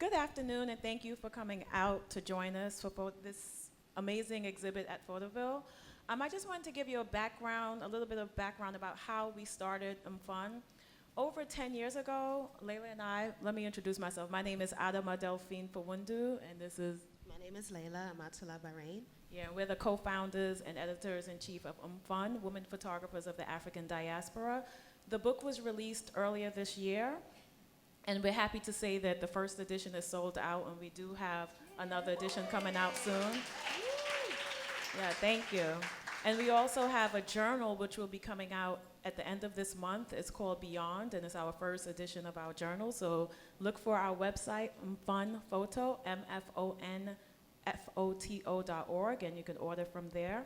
Good afternoon, and thank you for coming out to join us for this amazing exhibit at Photoville. I just wanted to give you a little bit of background about how we started MFON. Over 10 years ago, Laylah and I, let me introduce myself. My name is Adama Delphine Fawundu, and this is... My name is Laylah, Amatullah, Barrayn. Yeah, we're the co-founders and editors-in-chief of MFON, Women Photographers of the African Diaspora. The book was released earlier this year, and we're happy to say that the first edition is sold out, and we do have another edition coming out soon. Yeah, thank you. And we also have a journal which will be coming out at the end of this month. It's called Beyond, and it's our first edition of our journal. So look for our website, MFONPhoto, MFONPhoto.org, and you can order from there.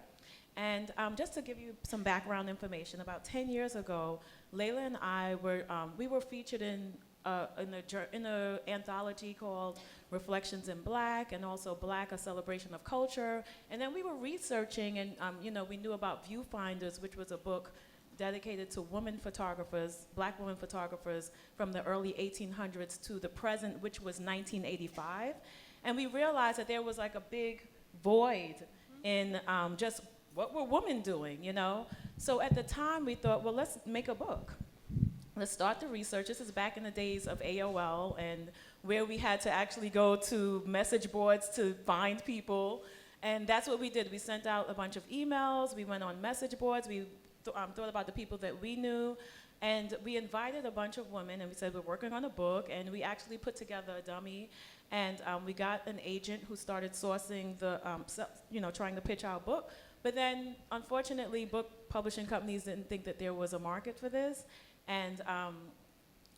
And just to give you some background information, about 10 years ago, Laylah and I were featured in an anthology called Reflections in Black, and also Black, A Celebration of Culture. And then we were researching, and we knew about Viewfinders, which was a book dedicated to women photographers, Black women photographers from the early 1800s to the present, which was 1985. And we realized that there was like a big void in just what were women doing, So at the time we thought, well, let's make a book. Let's start the research. This is back in the days of AOL, and where we had to actually go to message boards to find people. And that's what we did. We sent out a bunch of emails. We went on message boards. We thought about the people that we knew. And we invited a bunch of women, and we said, we're working on a book. And we actually put together a dummy. And we got an agent who started sourcing trying to pitch our book. But then, unfortunately, book publishing companies didn't think that there was a market for this. And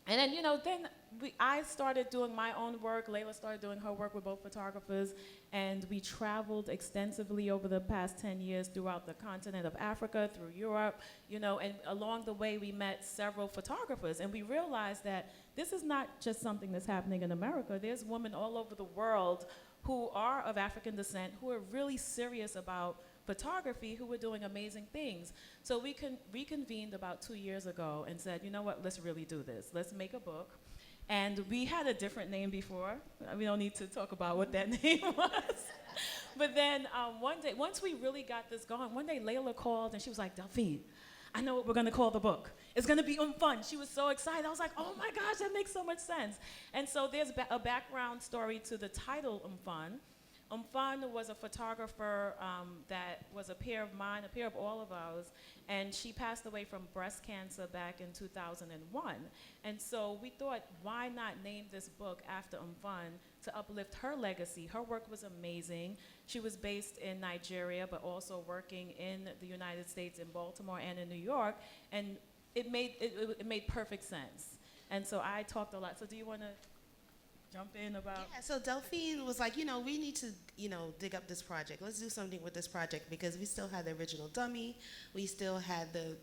then, I started doing my own work. Laylah started doing her work with both photographers. And we traveled extensively over the past 10 years throughout the continent of Africa, through Europe, and along the way we met several photographers. And we realized that this is not just something that's happening in America. There's women all over the world who are of African descent, who are really serious about photography, who were doing amazing things. So we reconvened about 2 years ago and said, you know what, let's really do this. Let's make a book. And we had a different name before. We don't need to talk about what that name was. But then one day, once we really got this going, one day Laylah called and she was like, Delphine, I know what we're gonna call the book. It's gonna be MFON. She was so excited. I was like, oh my gosh, that makes so much sense. And so there's a background story to the title MFON. MFON was a photographer that was a peer of mine, a peer of all of ours, and she passed away from breast cancer back in 2001. And so we thought, why not name this book after MFON to uplift her legacy? Her work was amazing. She was based in Nigeria, but also working in the United States, in Baltimore and in New York, and it made perfect sense. And so I talked a lot. So do you want to jump in about? Yeah, so Delphine was like, we need to, dig up this project. Let's do something with this project, because we still had the original dummy. We still had the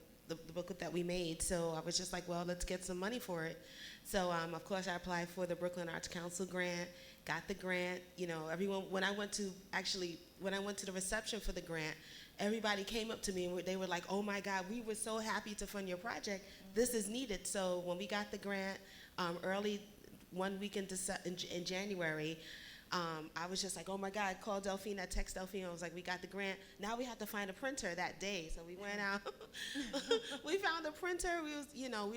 book that we made. So I was just like, well, let's get some money for it. So, of course, I applied for the Brooklyn Arts Council grant, got the grant. Everyone, when I went to the reception for the grant, everybody came up to me and they were like, oh my God, we were so happy to fund your project. This is needed. So when we got the grant early, 1 week in January, I was just like, oh my God, call Delphine, I text Delphine, I was like, we got the grant. Now we have to find a printer that day. So we went out, we found a printer, we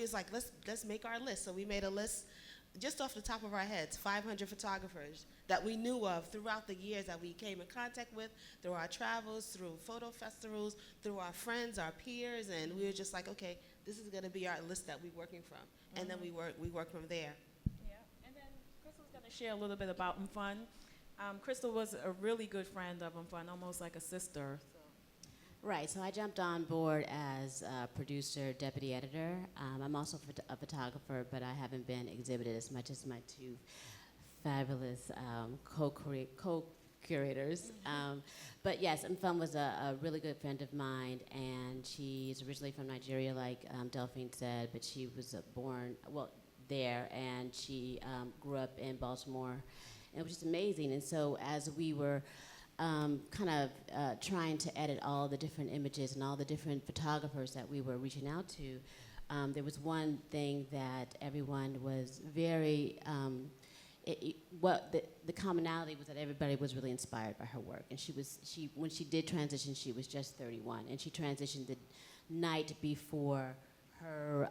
was like, let's make our list. So we made a list just off the top of our heads, 500 photographers that we knew of throughout the years that we came in contact with, through our travels, through photo festivals, through our friends, our peers, and we were just like, okay, this is gonna be our list that we're working from. And then we work from there. Share a little bit about MFON. Crystal was a really good friend of MFON, almost like a sister. Right, so I jumped on board as a producer, deputy editor. I'm also a photographer, but I haven't been exhibited as much as my two fabulous co-curators. But yes, MFON was a really good friend of mine, and she's originally from Nigeria, like Delphine said, but she was born, there, and she grew up in Baltimore. And it was just amazing. And so as we were trying to edit all the different images and all the different photographers that we were reaching out to, there was one thing that everyone was very what the commonality was that everybody was really inspired by her work. And when she did transition, she was just 31, and she transitioned the night before her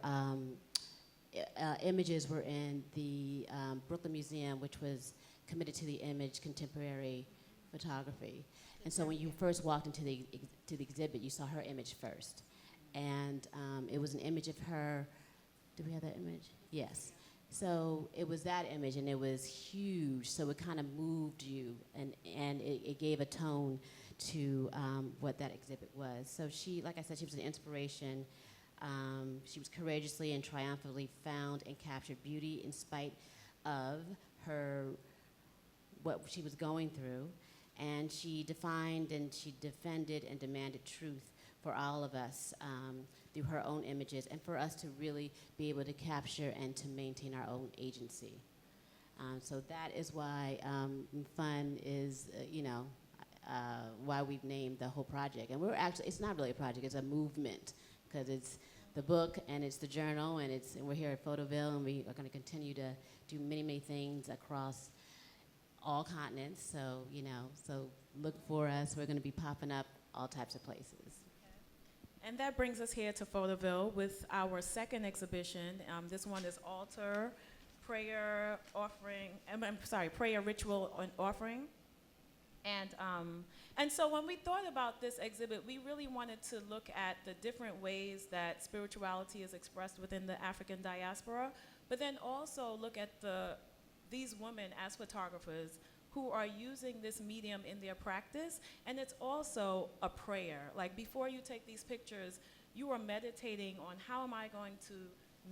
images were in the Brooklyn Museum, which was committed to the image contemporary photography. And so when you first walked into the exhibit, you saw her image first. And it was an image of her. Do we have that image? Yes. So it was that image, and it was huge. So it kind of moved you, and it gave a tone to what that exhibit was. So she, like I said, she was an inspiration. She was courageously and triumphantly found and captured beauty in spite of what she was going through. And she defined and she defended and demanded truth for all of us through her own images, and for us to really be able to capture and to maintain our own agency. So that is why MFON is, why we've named the whole project. And it's not really a project, it's a movement, because it's the book and it's the journal, and we're here at Photoville, and we are going to continue to do many, many things across all continents. So, so look for us. We're going to be popping up all types of places. And that brings us here to Photoville with our second exhibition. This one is Altar, Prayer, Offering, Prayer, Ritual, and Offering. And so when we thought about this exhibit, we really wanted to look at the different ways that spirituality is expressed within the African diaspora, but then also look at these women as photographers who are using this medium in their practice. And it's also a prayer. Like, before you take these pictures, you are meditating on how am I going to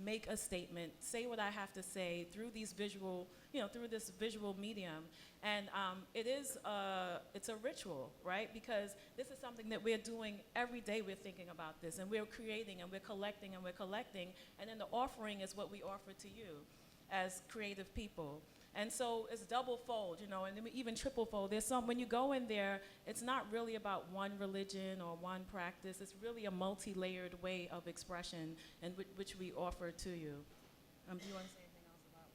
make a statement, say what I have to say through these visual, through this visual medium. And it's a ritual, right? Because this is something that we're doing every day. We're thinking about this, and we're creating, and we're collecting, and we're collecting. And then the offering is what we offer to you as creative people. And so it's double fold, and even triple fold. When you go in there, it's not really about one religion or one practice. It's really a multi-layered way of expression, and which we offer to you. Do you want to say anything else about?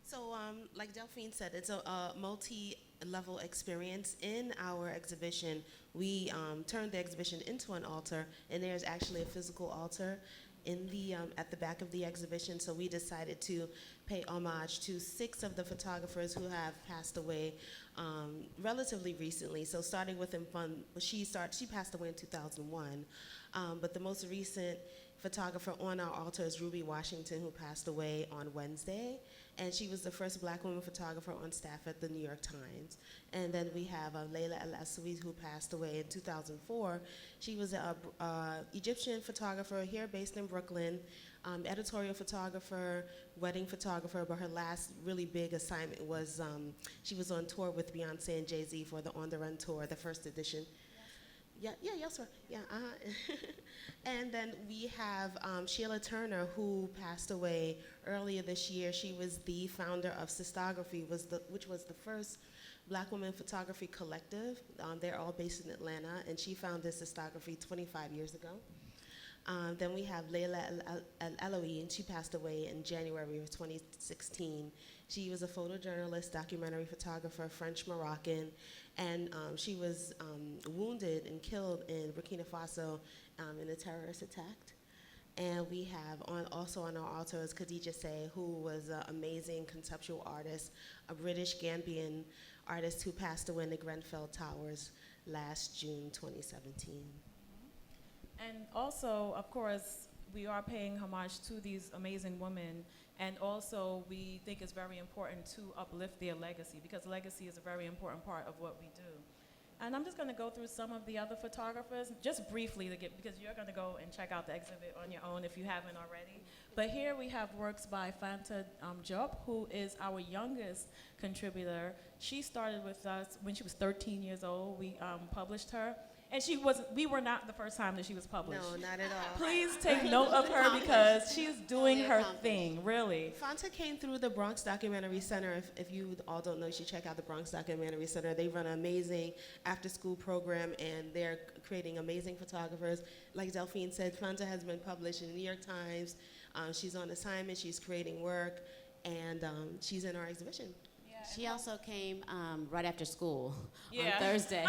So like Delphine said, it's a multi-level experience. In our exhibition, we turned the exhibition into an altar, and there's actually a physical altar at the back of the exhibition. So we decided to pay homage to 6 of the photographers who have passed away relatively recently. So starting with MFON, she passed away in 2001, but the most recent photographer on our altar is Ruby Washington, who passed away on Wednesday, and she was the first Black woman photographer on staff at the New York Times. And then we have Laylah, who passed away in 2004. She was an Egyptian photographer here based in Brooklyn, editorial photographer, wedding photographer, but her last really big assignment was she was on tour with Beyonce and Jay-Z for the On the Run tour, the first edition. Yes, sir. And then we have Sheila Turner, who passed away earlier this year. She was the founder of Sistography, which was the first Black women photography collective. They're all based in Atlanta, and she founded Sistography 25 years ago. Then we have Laylah Al-Alawi, and she passed away in January of 2016. She was a photojournalist, documentary photographer, French-Moroccan, and she was wounded and killed in Burkina Faso in a terrorist attack. And we have also on our altar is Khadija Say, who was an amazing conceptual artist, a British Gambian artist who passed away in the Grenfell Towers last June 2017. And also, of course, we are paying homage to these amazing women, and also we think it's very important to uplift their legacy, because legacy is a very important part of what we do. And I'm just going to go through some of the other photographers, just briefly, because you're going to go and check out the exhibit on your own if you haven't already. But here we have works by Fanta Diop, who is our youngest contributor. She started with us when she was 13 years old. We published her. And we were not the first time that she was published. No, not at all. Please take note of her, because she's doing her thing, really. Fanta came through the Bronx Documentary Center. If you all don't know, you should check out the Bronx Documentary Center. They run an amazing after-school program, and they're creating amazing photographers. Like Delphine said, Fanta has been published in the New York Times. She's on assignment. She's creating work. and she's in our exhibition. She also came right after school Yeah. on Thursday.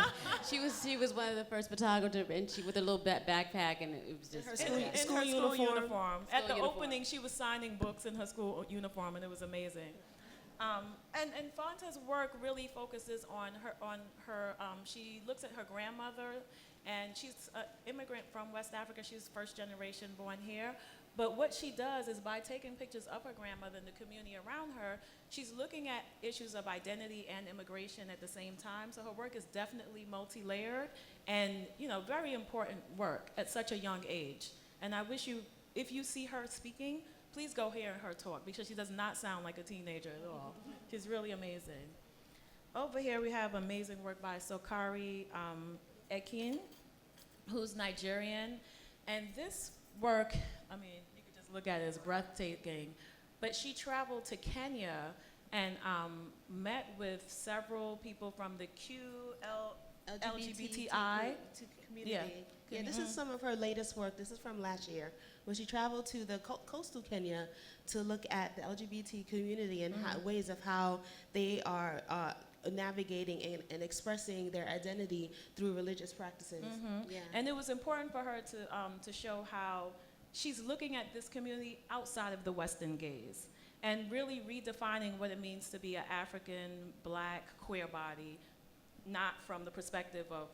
she was one of the first photographers, and she with a little backpack, and it was just Her In school- her school school uniform. uniform. At the School uniform. opening, she was signing books in her school uniform, and it was amazing. And Fonta's work really focuses on her. She looks at her grandmother, and she's an immigrant from West Africa. She's first generation born here. But what she does is by taking pictures of her grandmother and the community around her, she's looking at issues of identity and immigration at the same time. So her work is definitely multi-layered and, very important work at such a young age. And I wish if you see her speaking, please go hear her talk because she does not sound like a teenager at all. She's really amazing. Over here we have amazing work by Sokari Ekin, who's Nigerian. And this work, you could just look at it as breathtaking. But she traveled to Kenya and met with several people from the LGBTI community. Yeah, this is some of her latest work. This is from last year, where she traveled to the coastal Kenya to look at the LGBT community and ways of how they are navigating and expressing their identity through religious practices. Yeah. And it was important for her to show how she's looking at this community outside of the Western gaze and really redefining what it means to be an African, Black, queer body, not from the perspective of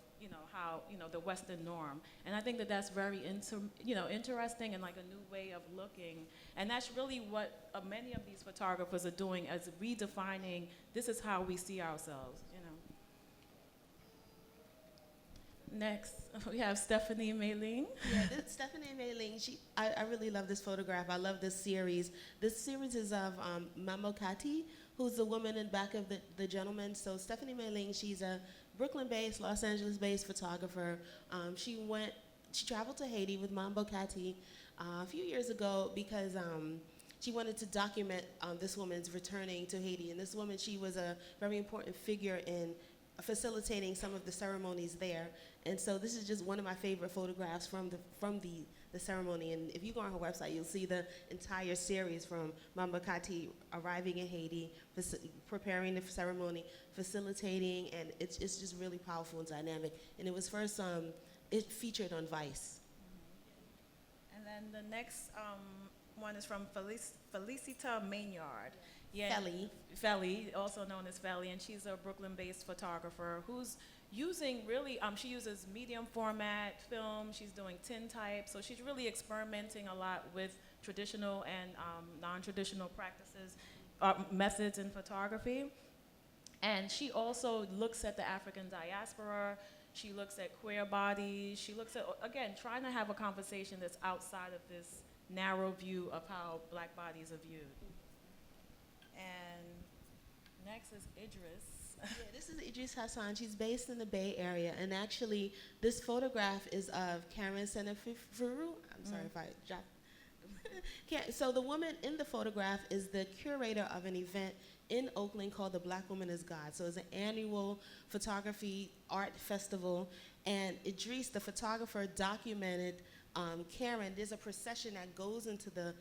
how the Western norm. And I think that that's very interesting and like a new way of looking. And that's really what many of these photographers are doing, as redefining this is how we see ourselves. Next, we have Stephanie Meiling. Yeah, Stephanie Meiling, I really love this photograph. I love this series. This series is of Mambo Kati, who's the woman in back of the gentleman. So Stephanie Meiling, she's a Brooklyn-based, Los Angeles-based photographer. She traveled to Haiti with Mambo Kati a few years ago because she wanted to document this woman's returning to Haiti. And this woman, she was a very important figure in facilitating some of the ceremonies there. And so this is just one of my favorite photographs from the ceremony. And if you go on her website, you'll see the entire series from Mambo Kati arriving in Haiti, preparing the ceremony, facilitating, and it's just really powerful and dynamic. And it was first, it featured on Vice. And then the next one is from Felicita Maynard. Felly, also known as Felly, and she's a Brooklyn-based photographer who's using she uses medium format film, she's doing tintype, so she's really experimenting a lot with traditional and non-traditional practices, methods in photography. And she also looks at the African diaspora, she looks at queer bodies, she looks at, again, trying to have a conversation that's outside of this narrow view of how Black bodies are viewed. And next is Idris. Yeah, this is Idris Hassan. She's based in the Bay Area, and actually, this photograph is of Karen Senefuru. I'm sorry if I dropped. So the woman in the photograph is the curator of an event in Oakland called the Black Woman is God. So it's an annual photography art festival, and Idris, the photographer, documented Karen. There's a procession that goes into the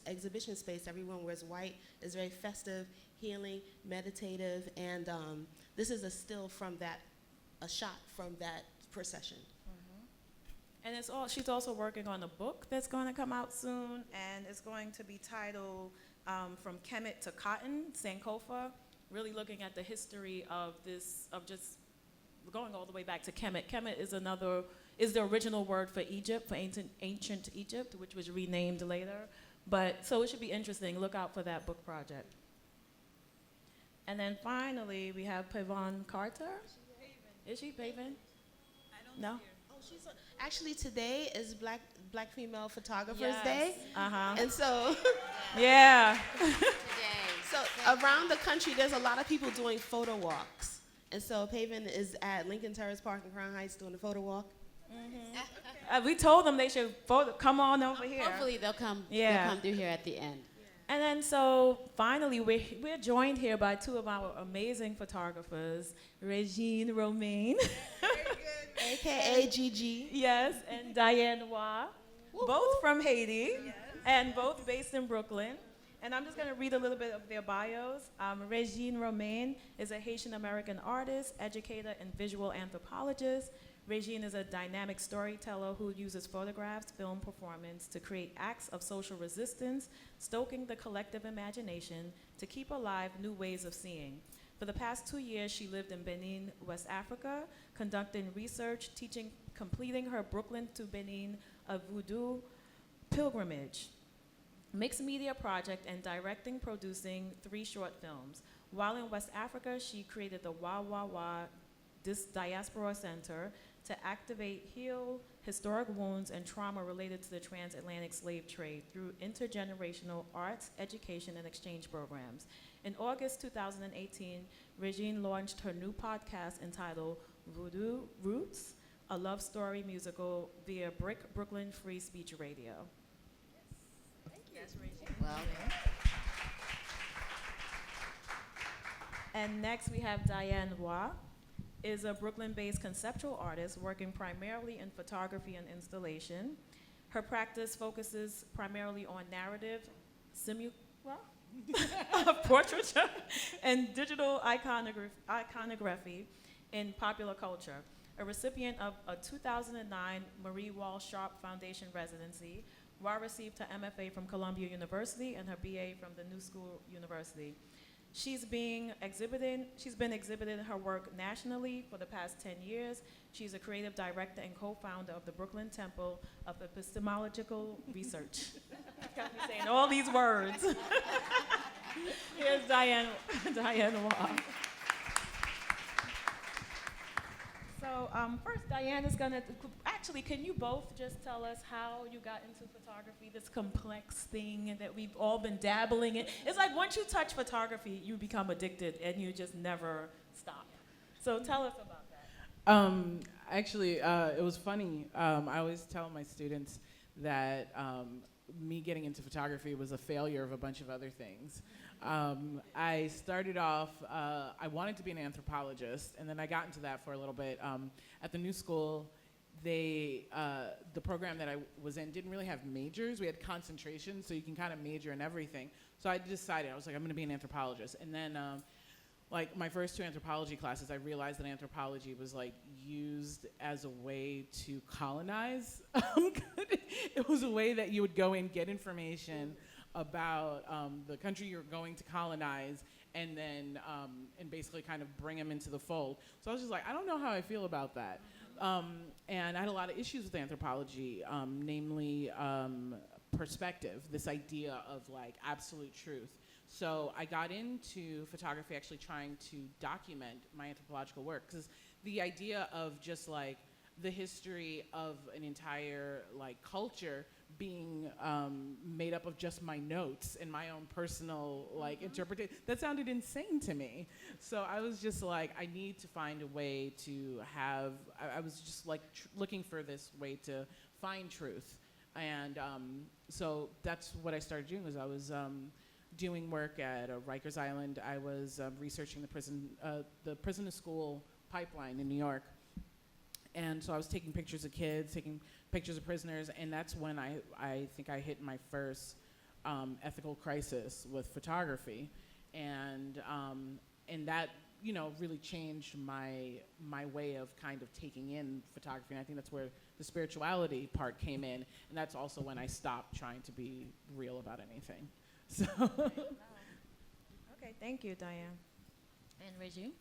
exhibition space. Everyone wears white. It's very festive, healing, meditative, and this is a still from a shot from that procession. And she's also working on a book that's going to come out soon, and it's going to be titled From Kemet to Cotton, Sankofa, really looking at the history of just going all the way back to Kemet. Kemet is the original word for Egypt, for ancient Egypt, which was renamed later. So it should be interesting. Look out for that book project. And then finally, we have Pavon Carter. Is she Pavon? No? Oh, actually, today is Black Female Photographers Day. Uh-huh. And so, yeah. so around the country, there's a lot of people doing photo walks. And so Pavon is at Lincoln Terrace Park in Crown Heights doing a photo walk. We told them they should come on over here. Hopefully they'll come through here at the end. And then so finally, we're joined here by two of our amazing photographers, Reginê, Romain. AKA Gigi. Yes, and Diane, both from Haiti, and both based in Brooklyn. And I'm just going to read a little bit of their bios. Reginê Romain is a Haitian-American artist, educator, and visual anthropologist. Reginê is a dynamic storyteller who uses photographs, film performance to create acts of social resistance, stoking the collective imagination to keep alive new ways of seeing. For the past 2 years, she lived in Benin, West Africa, conducting research, teaching, completing her Brooklyn to Benin a voodoo pilgrimage, mixed media project, and directing, producing 3 short films. While in West Africa, she created the Diaspora Center to activate, heal historic wounds and trauma related to the transatlantic slave trade through intergenerational arts, education, and exchange programs. In August 2018, Reginê launched her new podcast entitled Voodoo Roots, a love story musical via Brooklyn Free Speech Radio. Thank you. Yes, Reginê. Well, And next we have Diane is a Brooklyn-based conceptual artist working primarily in photography and installation. Her practice focuses primarily on narrative, portraiture, and digital iconography in popular culture. A recipient of a 2009 Marie Wall Sharp Foundation residency, Wa received her MFA from Columbia University and her BA from the New School University. She's been exhibiting her work nationally for the past 10 years. She's a creative director and co-founder of the Brooklyn Temple of Epistemological Research. Got me saying all these words. Here's Diane Waugh. So first, Diane is gonna, actually, can you both just tell us how you got into photography, this complex thing that we've all been dabbling in? It's like once you touch photography, you become addicted and you just never stop. So tell us about that. Actually, it was funny. I always tell my students that me getting into photography was a failure of a bunch of other things. I started off, I wanted to be an anthropologist, and then I got into that for a little bit. At the New School, the program that I was in didn't really have majors. We had concentration, so you can kind of major in everything. So I decided, I was like, I'm gonna be an anthropologist. And then, like my first 2 anthropology classes, I realized that anthropology was like used as a way to colonize. It was a way that you would go in, get information about the country you're going to colonize, and then and basically kind of bring them into the fold. So I was just like, I don't know how I feel about that. And I had a lot of issues with anthropology, namely perspective, this idea of like absolute truth. So I got into photography actually trying to document my anthropological work, because the idea of just like the history of an entire like culture being made up of just my notes and my own personal like interpretation, that sounded insane to me. So I was just like, I need to find a way to have, I was just like looking for this way to find truth. And so that's what I started doing. Was I was doing work at Rikers Island. I was researching the prison to school pipeline in New York. And so I was taking pictures of kids, taking pictures of prisoners, and that's when I think I hit my first ethical crisis with photography. And that, you know, really changed my way of kind of taking in photography. And I think that's where the spirituality part came in. And that's also when I stopped trying to be real about anything. So. Okay, thank you, Diane. And Reginê?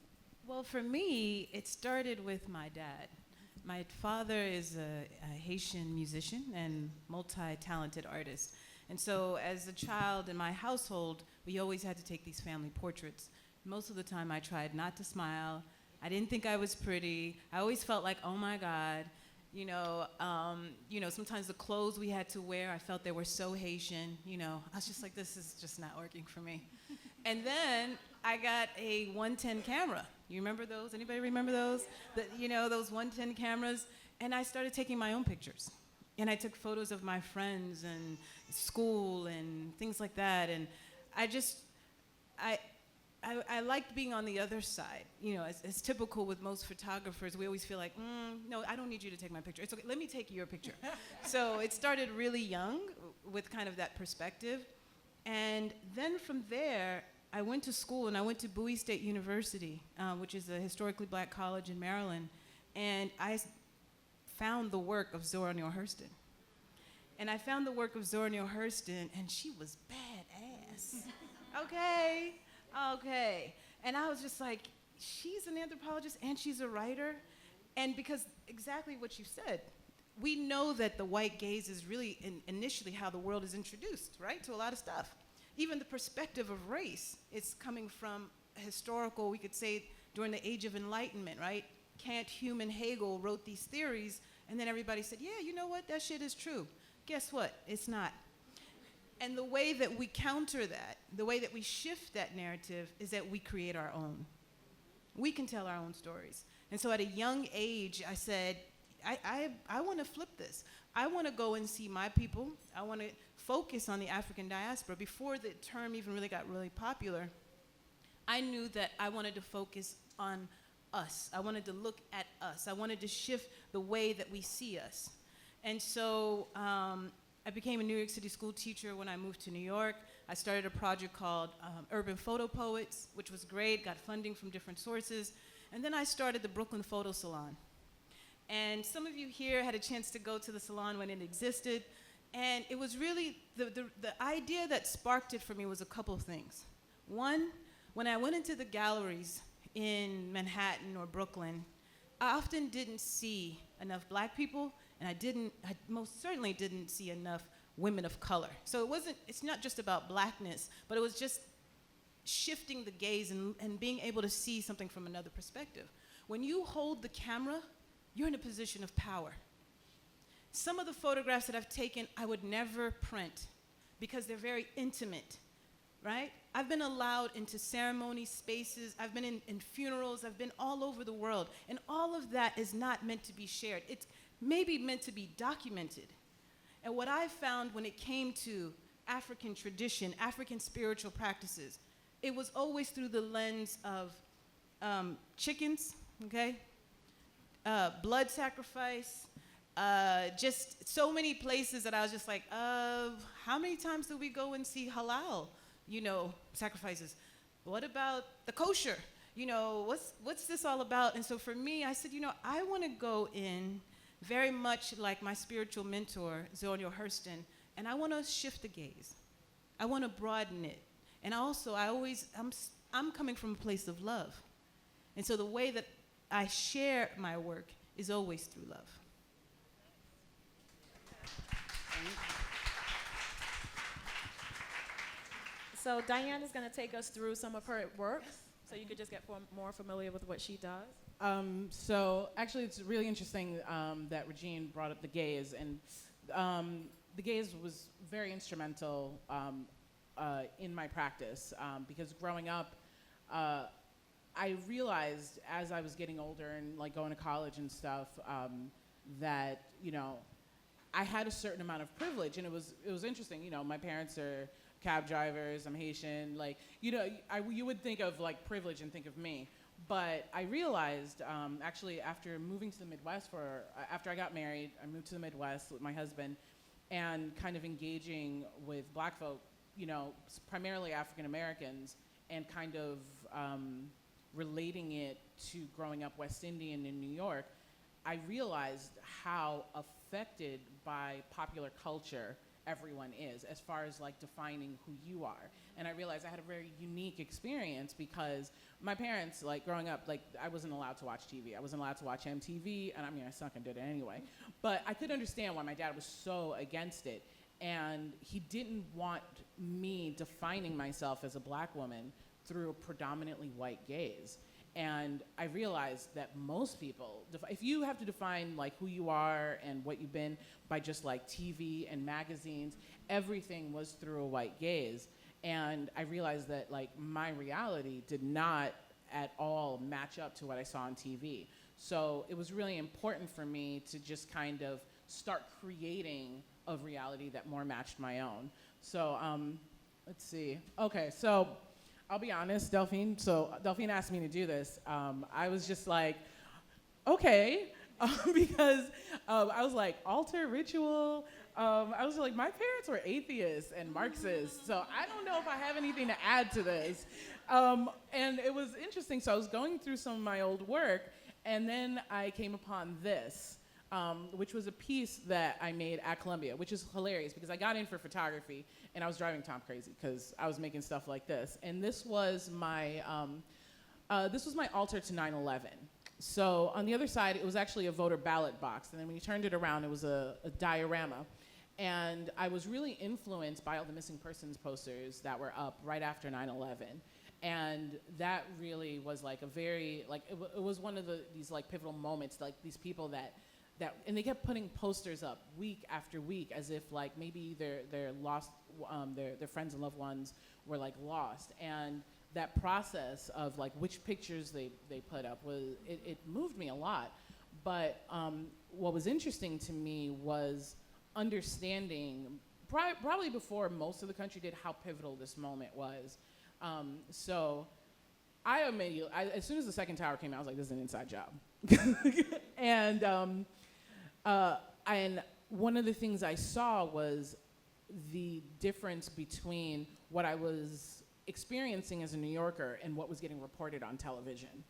Well, for me, it started with my dad. My father is a Haitian musician and multi-talented artist. And so as a child in my household, we always had to take these family portraits. Most of the time I tried not to smile. I didn't think I was pretty. I always felt like, oh my God. You know, sometimes the clothes we had to wear, I felt they were so Haitian. You know, I was just like, this is just not working for me. And then I got a 110 camera. You remember those? Anybody remember those? Those 110 cameras. And I started taking my own pictures. And I took photos of my friends and school and things like that. And I liked being on the other side. You know, as typical with most photographers, we always feel like, no, I don't need you to take my picture. It's okay, let me take your picture. So it started really young with kind of that perspective. And then from there, I went to school, and I went to Bowie State University, which is a historically black college in Maryland, and I found the work of Zora Neale Hurston. And I found the work of Zora Neale Hurston, and she was badass. Okay. And I was just like, she's an anthropologist and she's a writer. And because exactly what you said, we know that the white gaze is really initially how the world is introduced, right, to a lot of stuff. Even the perspective of race is coming from historical, we could say, during the Age of Enlightenment, right? Kant, Hume, and Hegel wrote these theories, and then everybody said, yeah, you know what, that shit is true. Guess what? It's not. And the way that we counter that, the way that we shift that narrative is that we create our own. We can tell our own stories. And so at a young age, I said, I want to flip this. I want to go and see my people. I want to focus on the African diaspora. Before the term even really got really popular, I knew that I wanted to focus on us. I wanted to look at us. I wanted to shift the way that we see us. And so I became a New York City school teacher when I moved to New York. I started a project called Urban Photo Poets, which was great, got funding from different sources. And then I started the Brooklyn Photo Salon. And some of you here had a chance to go to the salon when it existed. And it was really, the idea that sparked it for me was a couple of things. One, when I went into the galleries in Manhattan or Brooklyn, I often didn't see enough black people, and I most certainly didn't see enough women of color. So it's not just about blackness, but it was just shifting the gaze and being able to see something from another perspective. When you hold the camera, you're in a position of power. Some of the photographs that I've taken, I would never print because they're very intimate, right? I've been allowed into ceremony spaces, I've been in funerals, I've been all over the world, and all of that is not meant to be shared. It's maybe meant to be documented. And what I found when it came to African tradition, African spiritual practices, it was always through the lens of chickens, okay? Blood sacrifice, just so many places that I was just like, how many times do we go and see halal, sacrifices? What about the kosher? What's this all about? And so for me, I said, I want to go in very much like my spiritual mentor, Zora Neale Hurston, and I want to shift the gaze. I want to broaden it. And also, I'm coming from a place of love. And so the way that I share my work is always through love. So Diane is going to take us through some of her works, so you could just get more familiar with what she does. So actually, it's really interesting that Reginê brought up the gaze, and the gaze was very instrumental in my practice because growing up, I realized as I was getting older and like going to college and stuff that I had a certain amount of privilege, and it was interesting. My parents are cab drivers. I'm Haitian. Like you would think of like privilege and think of me. But I realized, actually, after moving to the Midwest after I got married, I moved to the Midwest with my husband, and kind of engaging with black folk, primarily African Americans, and kind of relating it to growing up West Indian in New York, I realized how affected by popular culture everyone is as far as like defining who you are. And I realized I had a very unique experience because my parents, like growing up, like I wasn't allowed to watch TV. I wasn't allowed to watch MTV, and I sunk and did it anyway. But I could understand why my dad was so against it. And he didn't want me defining myself as a black woman through a predominantly white gaze. And I realized that most people, if you have to define like who you are and what you've been by just like TV and magazines, everything was through a white gaze. And I realized that like my reality did not at all match up to what I saw on TV. So it was really important for me to just kind of start creating a reality that more matched my own. So let's see. Okay, so I'll be honest, Delphine. So Delphine asked me to do this. I was just like, okay, because I was like, altar, ritual. I was like, my parents were atheists and Marxists, so I don't know if I have anything to add to this. And it was interesting. So I was going through some of my old work, and then I came upon this, which was a piece that I made at Columbia, which is hilarious because I got in for photography, and I was driving Tom crazy because I was making stuff like this. And this was my altar to 9/11. So on the other side, it was actually a voter ballot box. And then when you turned it around, it was a diorama. And I was really influenced by all the missing persons posters that were up right after 9/11. And that really was like a very, like, it was one of these like pivotal moments, like these people that, and they kept putting posters up week after week as if like maybe their lost, their friends and loved ones were like lost. And that process of like which pictures they put up it moved me a lot. But what was interesting to me was understanding, probably before most of the country did, how pivotal this moment was. So I immediately, as soon as the second tower came out, I was like, this is an inside job. And one of the things I saw was the difference between what I was experiencing as a New Yorker and what was getting reported on television.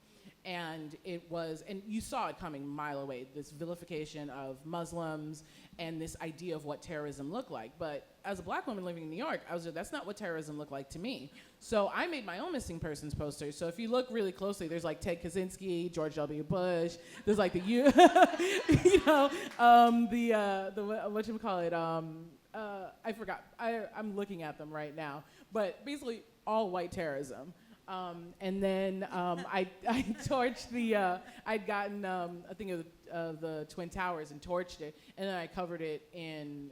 And it was, and you saw it coming a mile away, this vilification of Muslims and this idea of what terrorism looked like. But as a black woman living in New York, I was like, that's not what terrorism looked like to me. So I made my own missing persons posters. So if you look really closely, there's like Ted Kaczynski, George W. Bush, there's like the, whatchamacallit, I forgot, I'm looking at them right now. But basically, all white terrorism. And then I torched I'd gotten a thing of the Twin Towers and torched it, and then I covered it in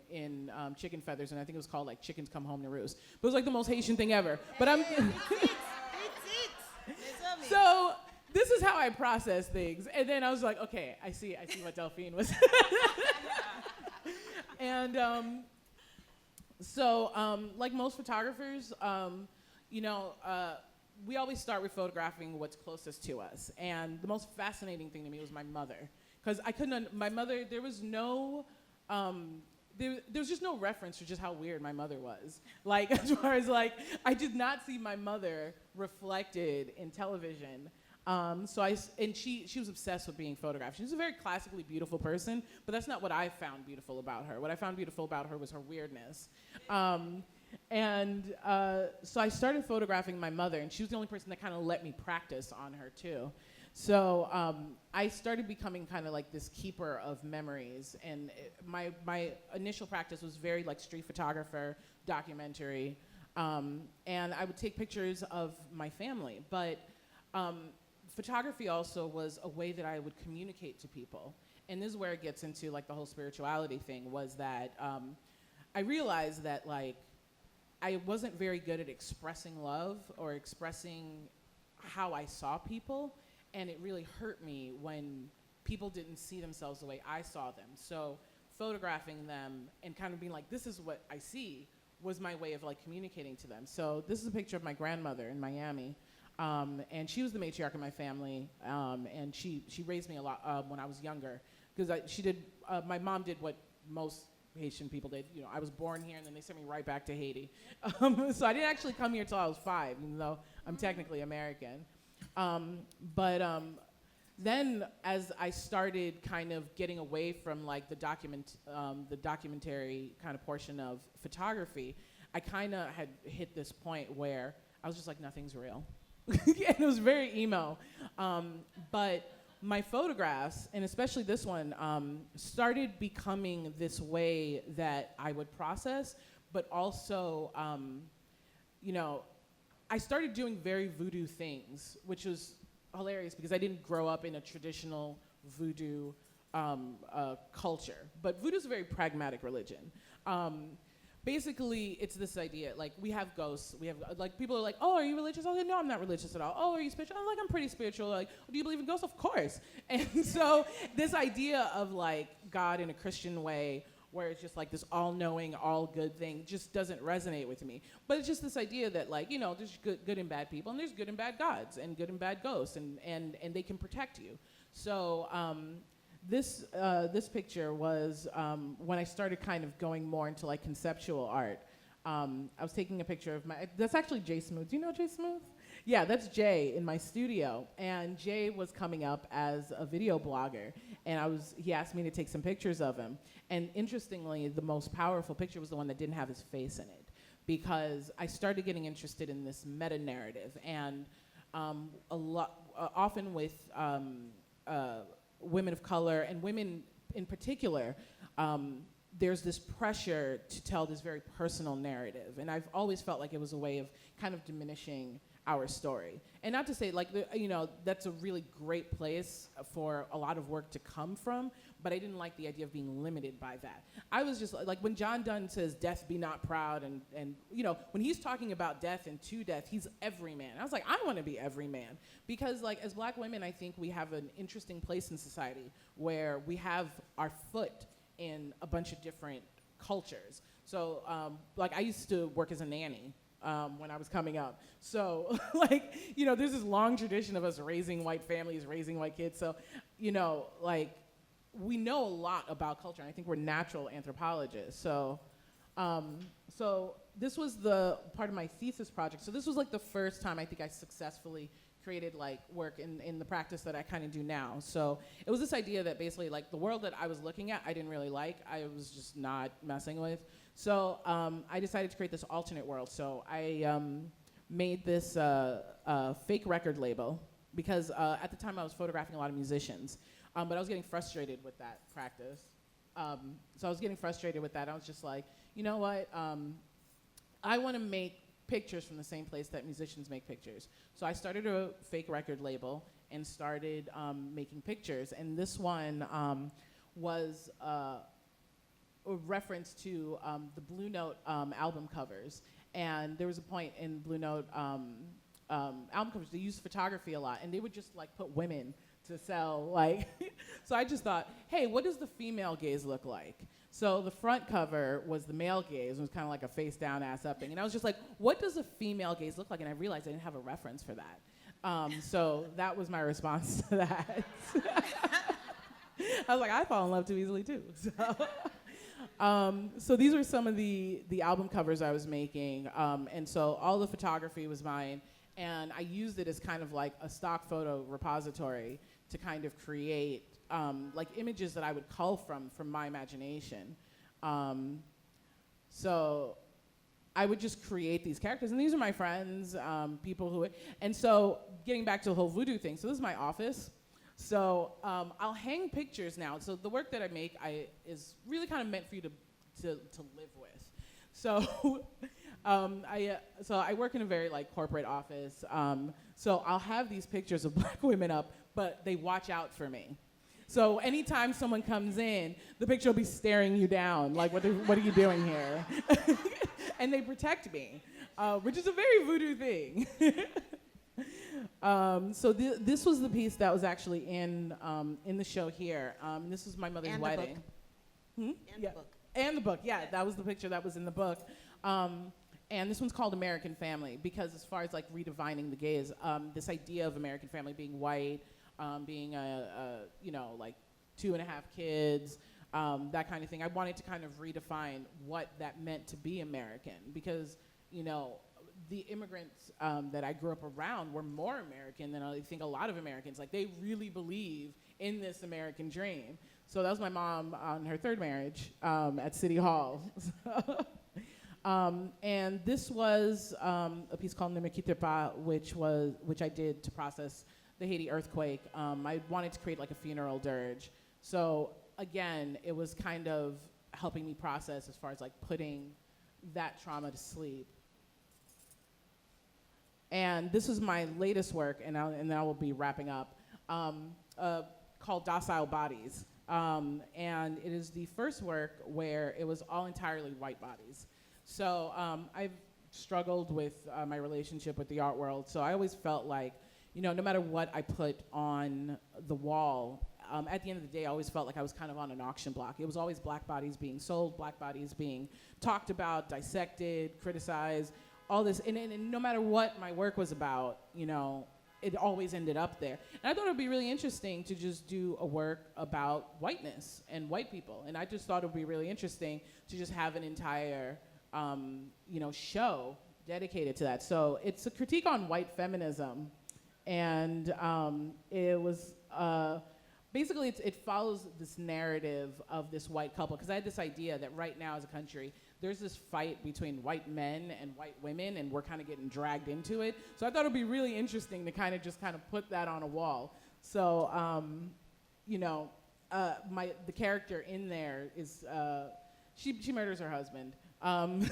chicken feathers, and I think it was called like Chickens Come Home to Roost. But it was like the most Haitian thing ever. But so this is how I process things. And then I was like, okay, I see what Delphine was. And like most photographers, we always start with photographing what's closest to us. And the most fascinating thing to me was my mother. Because my mother, there was no, there was just no reference for just how weird my mother was. Like, as far as like, I did not see my mother reflected in television. And she was obsessed with being photographed. She was a very classically beautiful person, but that's not what I found beautiful about her. What I found beautiful about her was her weirdness. So I started photographing my mother, and she was the only person that kind of let me practice on her too. So I started becoming kind of like this keeper of memories, and my initial practice was very like street photographer, documentary, and I would take pictures of my family. But photography also was a way that I would communicate to people, and this is where it gets into like the whole spirituality thing. Was that I realized that like I wasn't very good at expressing love or expressing how I saw people, and it really hurt me when people didn't see themselves the way I saw them. So photographing them and kind of being like, this is what I see, was my way of like communicating to them. So this is a picture of my grandmother in Miami, and she was the matriarch of my family, and she raised me a lot when I was younger, because my mom did what most Haitian people did. I was born here, and then they sent me right back to Haiti. So I didn't actually come here till I was 5, even though I'm technically American. Then as I started kind of getting away from like the documentary kind of portion of photography, I kind of had hit this point where I was just like, nothing's real. And it was very emo. But my photographs, and especially this one, started becoming this way that I would process, but also, I started doing very voodoo things, which was hilarious because I didn't grow up in a traditional voodoo culture. But voodoo is a very pragmatic religion. Basically, it's this idea, like, we have ghosts, like, people are like, oh, are you religious? I was like, no, I'm not religious at all. Oh, are you spiritual? I'm like, I'm pretty spiritual. Like, do you believe in ghosts? Of course. And so this idea of, like, God in a Christian way, where it's just like this all-knowing, all-good thing, just doesn't resonate with me. But it's just this idea that, like, there's good and bad people, and there's good and bad gods, and good and bad ghosts, and they can protect you. So This picture was when I started kind of going more into like conceptual art. I was taking a picture of that's actually Jay Smooth. Do you know Jay Smooth? Yeah, that's Jay in my studio. And Jay was coming up as a video blogger. And he asked me to take some pictures of him. And interestingly, the most powerful picture was the one that didn't have his face in it. Because I started getting interested in this meta-narrative. And often with women of color and women in particular, there's this pressure to tell this very personal narrative. And I've always felt like it was a way of kind of diminishing our story. And not to say, like, that's a really great place for a lot of work to come from, but I didn't like the idea of being limited by that. I was just, like when John Donne says, death be not proud, and when he's talking about death and to death, he's every man. I was like, I want to be every man. Because, like, as black women, I think we have an interesting place in society where we have our foot in a bunch of different cultures. So, like, I used to work as a nanny when I was coming up. So, like, there's this long tradition of us raising white families, raising white kids. So, like, we know a lot about culture, and I think we're natural anthropologists. So, so this was the part of my thesis project. So this was, like, the first time I think I successfully created, like, work in the practice that I kind of do now. So it was this idea that basically, like, the world that I was looking at, I didn't really like. I was just not messing with. So I decided to create this alternate world. So I made this fake record label because at the time I was photographing a lot of musicians, but I was getting frustrated with that practice. So I was getting frustrated with that. I was just like, you know what? I want to make pictures from the same place that musicians make pictures. So I started a fake record label and started making pictures. And this one was a reference to the Blue Note album covers. And there was a point in Blue Note album covers, they used photography a lot, and they would just, like, put women to sell, like, so I just thought, hey, what does the female gaze look like? So the front cover was the male gaze. It was kind of like a face down, ass up thing. And I was just like, what does a female gaze look like? And I realized I didn't have a reference for that. So that was my response to that. I was like, I fall in love too easily too. So these were some of the album covers I was making. And so all the photography was mine. And I used it as kind of like a stock photo repository to kind of create like images that I would cull from my imagination. So I would just create these characters, and these are my friends, people who, and so getting back to the whole voodoo thing, so this is my office. So I'll hang pictures now. So the work that I make is really kind of meant for you to live with. So I work in a very, like, corporate office. So I'll have these pictures of black women up, but they watch out for me. So anytime someone comes in, the picture will be staring you down, like, what are you doing here? And they protect me, which is a very voodoo thing. So this was the piece that was actually in the show here. This was my mother's And wedding. The book. And the book. And the book, yeah, that was the picture that was in the book. And this one's called American Family, because as far as, like, redefining the gaze, this idea of American Family being white, being like 2.5 kids, that kind of thing. I wanted to kind of redefine what that meant to be American, because, the immigrants that I grew up around were more American than I think a lot of Americans. Like, they really believe in this American dream. So that was my mom on her third marriage at City Hall. And this was a piece called Ne me quitte pas, which I did to process the Haiti earthquake. I wanted to create, like, a funeral dirge. So again, it was kind of helping me process as far as, like, putting that trauma to sleep. And this is my latest work, and then I will be wrapping up, called Docile Bodies. And it is the first work where it was all entirely white bodies. So I've struggled with my relationship with the art world. So I always felt like, no matter what I put on the wall, at the end of the day, I always felt like I was kind of on an auction block. It was always black bodies being sold, black bodies being talked about, dissected, criticized, all this. And no matter what my work was about, it always ended up there. And I thought it would be really interesting to just do a work about whiteness and white people. And I just thought it would be really interesting to just have an entire, show dedicated to that. So it's a critique on white feminism. And it was, basically it follows this narrative of this white couple. Because I had this idea that right now as a country, there's this fight between white men and white women, and we're kind of getting dragged into it. So I thought it would be really interesting to kind of put that on a wall. So, the character in there is, she murders her husband, and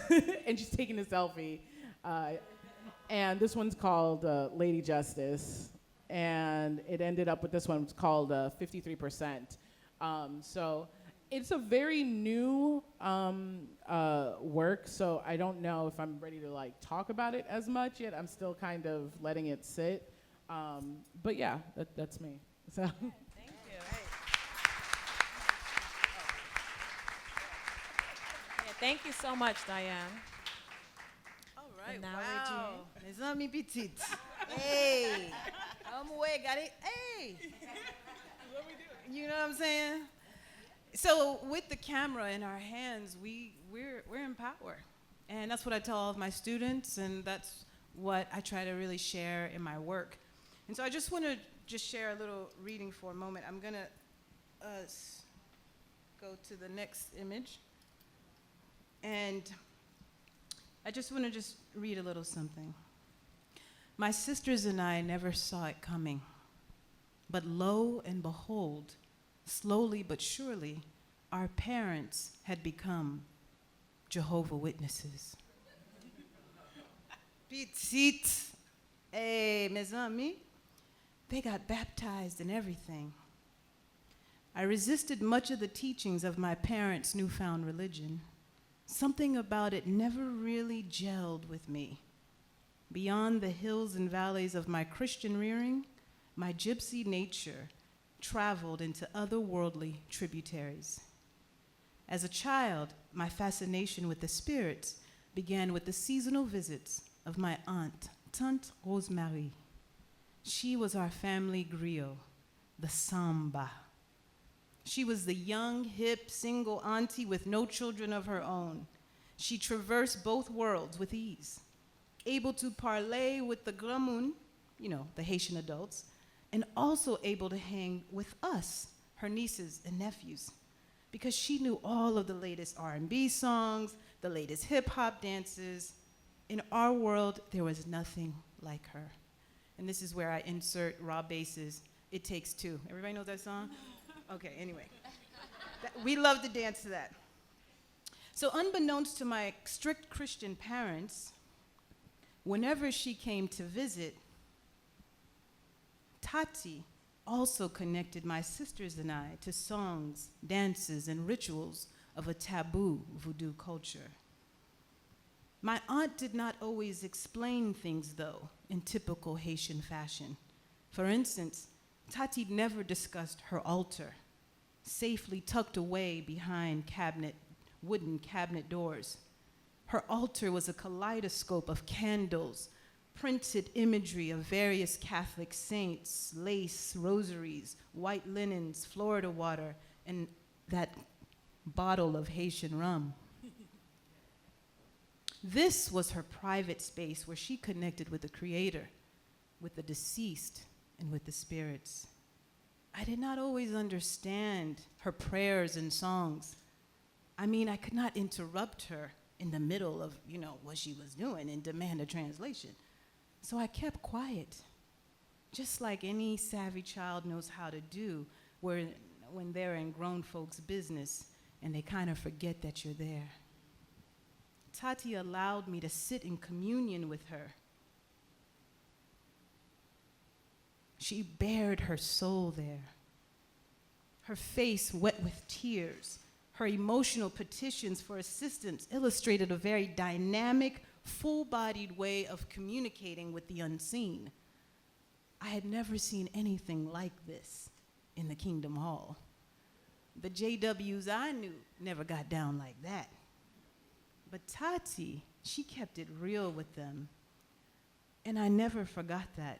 she's taking a selfie. And this one's called Lady Justice, and it ended up with this one. It's called 53%. So it's a very new work, so I don't know if I'm ready to talk about it as much yet. I'm still kind of letting it sit. But yeah, that's me. So. Thank you. Yeah, thank you so much, Diane. All right, And now wow. Mes amis petites. Hey, I'm away, got it. Hey. You know what I'm saying? So with the camera in our hands, we're in power. And that's what I tell all of my students, and that's what I try to really share in my work. And so I just want to share a little reading for a moment. I'm going to go to the next image. And I just want to read a little something. My sisters and I never saw it coming. But lo and behold, slowly but surely, our parents had become Jehovah Witnesses. Petites, mes amis, they got baptized and everything. I resisted much of the teachings of my parents' newfound religion. Something about it never really gelled with me. Beyond the hills and valleys of my Christian rearing, my gypsy nature traveled into otherworldly tributaries. As a child, my fascination with the spirits began with the seasonal visits of my aunt, Tante Rosemary. She was our family griot, the samba. She was the young, hip, single auntie with no children of her own. She traversed both worlds with ease, able to parlay with the gramoun, the Haitian adults, and also able to hang with us, her nieces and nephews, because she knew all of the latest R&B songs, the latest hip-hop dances. In our world, there was nothing like her. And this is where I insert raw basses, It Takes Two. Everybody knows that song? Okay, anyway. We love to dance to that. So unbeknownst to my strict Christian parents, whenever she came to visit, Tati also connected my sisters and I to songs, dances, and rituals of a taboo voodoo culture. My aunt did not always explain things, though, in typical Haitian fashion. For instance, Tati never discussed her altar, safely tucked away behind wooden cabinet doors. Her altar was a kaleidoscope of candles, printed imagery of various Catholic saints, lace, rosaries, white linens, Florida water, and that bottle of Haitian rum. This was her private space where she connected with the Creator, with the deceased, and with the spirits. I did not always understand her prayers and songs. I could not interrupt her in the middle of, what she was doing and demand a translation. So I kept quiet, just like any savvy child knows how to do when they're in grown folks' business and they kind of forget that you're there. Tati allowed me to sit in communion with her. She bared her soul there, her face wet with tears. Her emotional petitions for assistance illustrated a very dynamic, full-bodied way of communicating with the unseen. I had never seen anything like this in the Kingdom Hall. The JWs I knew never got down like that. But Tati, she kept it real with them. And I never forgot that.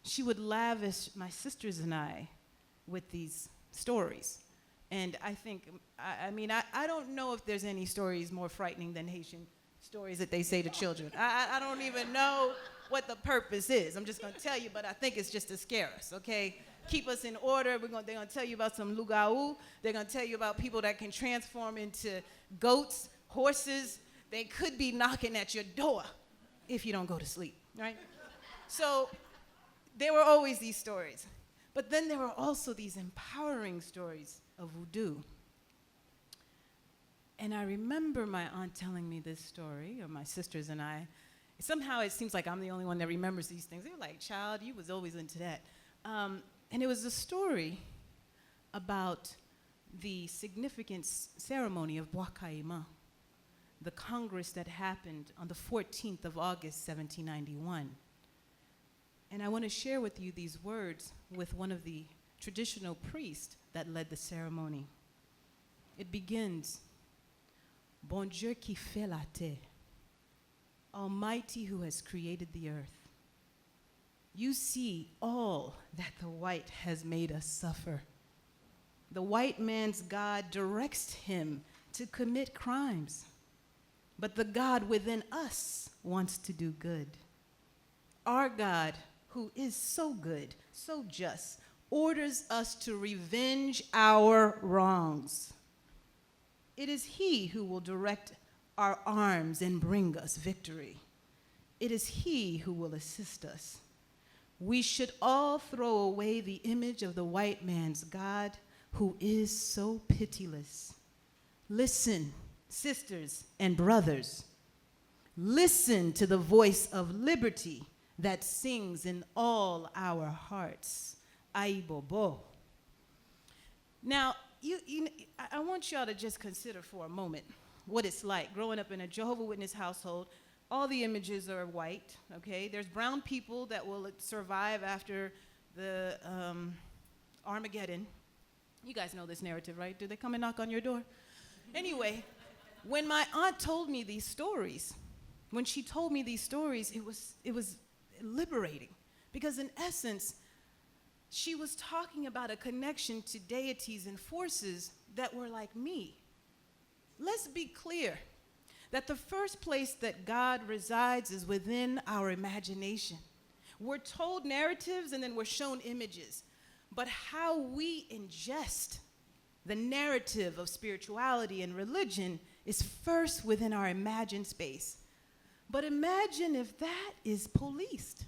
she would lavish my sisters and I with these stories. And I think, I don't know if there's any stories more frightening than Haitian stories that they say to children. I don't even know what the purpose is. I'm just gonna tell you, but I think it's just to scare us, okay? Keep us in order. They're gonna tell you about some lugaou. They're gonna tell you about people that can transform into goats, horses. They could be knocking at your door if you don't go to sleep, right? So there were always these stories. But then there were also these empowering stories of voodoo. And I remember my aunt telling me this story, or my sisters and I. Somehow it seems like I'm the only one that remembers these things. They were like, child, you was always into that. And it was a story about the significant ceremony of Bois-Caïman, the Congress that happened on the 14th of August, 1791. And I want to share with you these words with one of the traditional priests that led the ceremony. It begins, Bon Dieu qui fait la terre, Almighty who has created the earth. You see all that the white has made us suffer. The white man's God directs him to commit crimes, but the God within us wants to do good. Our God, who is so good, so just, orders us to revenge our wrongs. It is he who will direct our arms and bring us victory. It is he who will assist us. We should all throw away the image of the white man's God, who is so pitiless. Listen, sisters and brothers. Listen to the voice of liberty that sings in all our hearts. Ai bobo. Now, I want y'all to just consider for a moment what it's like growing up in a Jehovah's Witness household. All the images are white, okay? There's brown people that will survive after the Armageddon. You guys know this narrative, right? Do they come and knock on your door? Anyway, when my aunt told me these stories, it was liberating, because in essence, she was talking about a connection to deities and forces that were like me. Let's be clear that the first place that God resides is within our imagination. We're told narratives and then we're shown images, but how we ingest the narrative of spirituality and religion is first within our imagined space. But imagine if that is policed.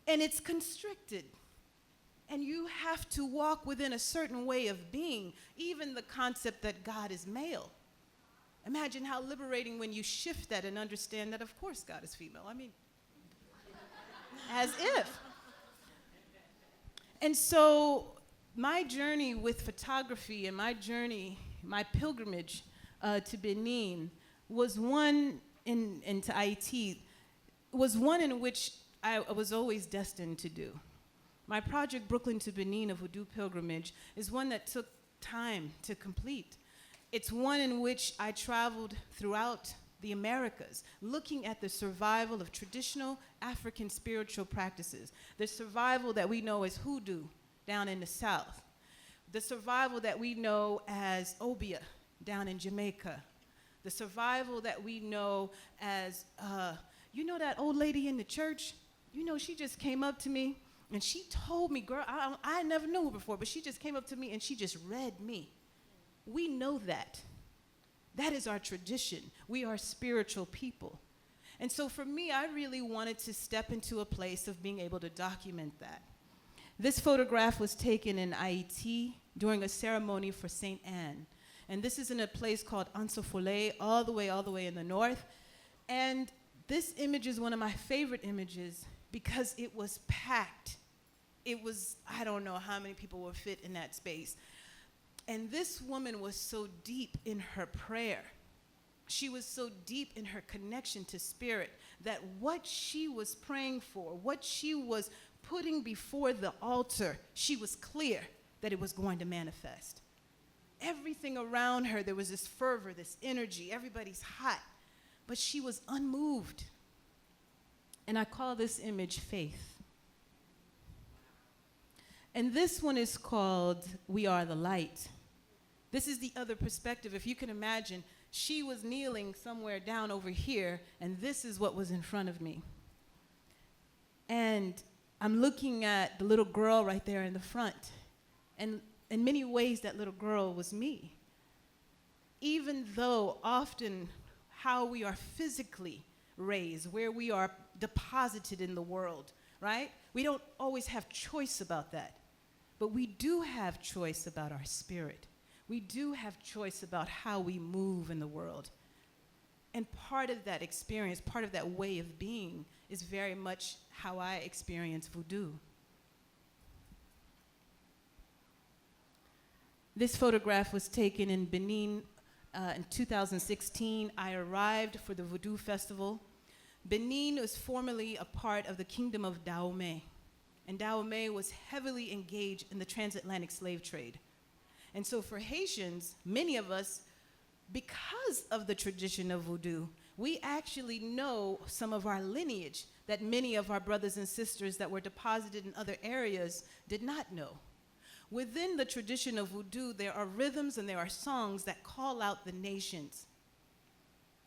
And it's constricted. And you have to walk within a certain way of being, even the concept that God is male. Imagine how liberating when you shift that and understand that, of course, God is female. I mean, as if. And so my journey with photography and my pilgrimage to Benin was one into IT, was one in which I was always destined to do. My project, Brooklyn to Benin, a Voodoo pilgrimage, is one that took time to complete. It's one in which I traveled throughout the Americas, looking at the survival of traditional African spiritual practices, the survival that we know as hoodoo down in the South, the survival that we know as obia down in Jamaica, the survival that we know as, you know that old lady in the church? You know, she just came up to me and she told me, girl, I never knew her before, but she just came up to me and she just read me. We know that. That is our tradition. We are spiritual people. And so for me, I really wanted to step into a place of being able to document that. This photograph was taken in Haiti during a ceremony for Saint Anne. And this is in a place called Ansofole, all the way in the north. And this image is one of my favorite images because it was packed. It was, I don't know how many people would fit in that space. And this woman was so deep in her prayer. She was so deep in her connection to spirit that what she was praying for, what she was putting before the altar, she was clear that it was going to manifest. Everything around her, there was this fervor, this energy, everybody's hot, but she was unmoved. And I call this image faith. And this one is called We Are the Light. This is the other perspective. If you can imagine, she was kneeling somewhere down over here, and this is what was in front of me. And I'm looking at the little girl right there in the front. And in many ways, that little girl was me. Even though often how we are physically raised, where we are deposited in the world, right? We don't always have choice about that. But we do have choice about our spirit. We do have choice about how we move in the world. And part of that experience, part of that way of being, is very much how I experience voodoo. This photograph was taken in Benin in 2016. I arrived for the Voodoo Festival. Benin was formerly a part of the Kingdom of Dahomey, and Dahomey was heavily engaged in the transatlantic slave trade. And so for Haitians, many of us, because of the tradition of voodoo, we actually know some of our lineage that many of our brothers and sisters that were deposited in other areas did not know. Within the tradition of voodoo, there are rhythms and there are songs that call out the nations,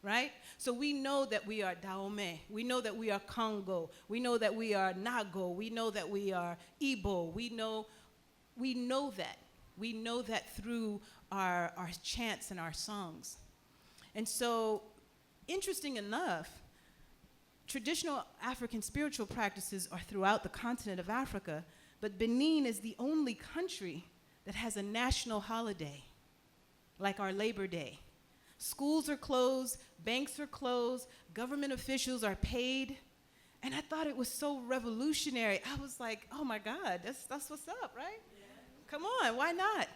right? So we know that we are Dahomey, we know that we are Congo, we know that we are Nago, we know that we are Igbo, we know that. We know that through our chants and our songs. And so, interesting enough, traditional African spiritual practices are throughout the continent of Africa, but Benin is the only country that has a national holiday, like our Labor Day. Schools are closed, banks are closed, government officials are paid, and I thought it was so revolutionary. I was like, oh my God, that's what's up, right? Come on, why not?